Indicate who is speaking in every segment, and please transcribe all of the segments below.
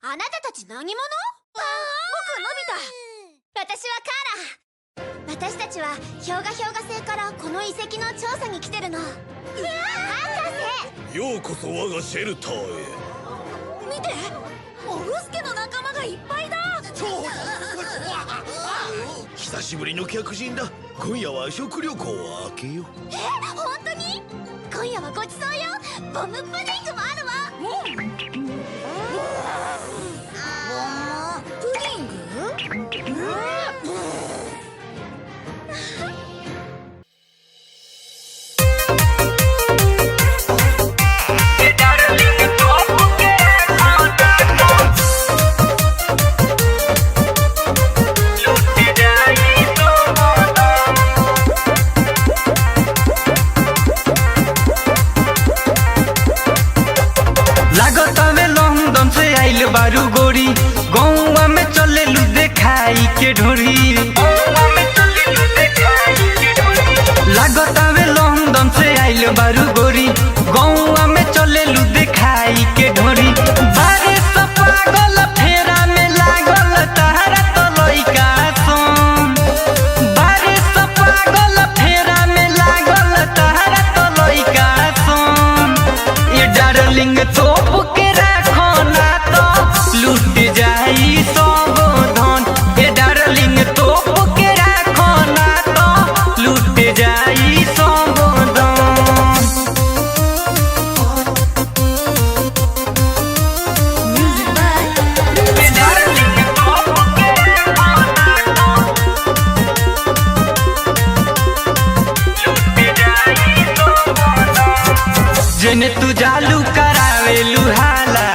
Speaker 1: あなたたち何者？僕のび太。私はカーラ。私たちは氷河星からこの遺跡の調査に来てるの。博士、
Speaker 2: ようこそ我がシェルターへ。
Speaker 1: 見て、オフスケの仲間がいっぱいだ。
Speaker 2: 久しぶりの客人だ。今夜は食旅行を開けよう。
Speaker 1: 本当に？今夜はごちそうよ。ボムプディングもあるわ。プディング？बारू
Speaker 3: गोरी गौवा में चले लू देखाई के ढोरी लागतावे लंदन से आइल बारू गोरी गौवा में चले लू देखाई के ढोरी बारे सब पागल फेरा में लागल तहरा तो लइका सोन बारे सब पागल फेरा में लागल तहरा तो लइका सोन ये डार्लिंग तोप के राखो ना लूट जाई सब धन। ए डार्लिंग तोप के राखो ना तो लूट जाई सब धन। ए डार्लिंग तोप के राखो ना तो लूट जाई सब धन। जेने तू जालू करावे लुहाला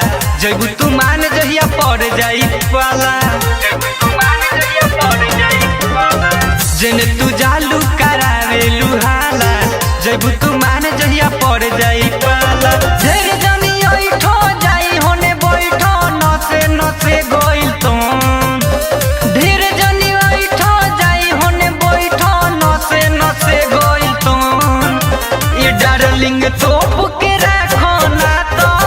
Speaker 3: जब तू मान जहिया पड़ जाई पाला जन तू जालू करावे लुहाला जब तू मान जहिया पड़ जाई पाला ढेर जनी ओइठो जाई होने बैठो नसे नसे गोइल तो ढेर जनी ओइठो जाई होने बैठो नसे नसे गोइल तो ये डार्लिंग तो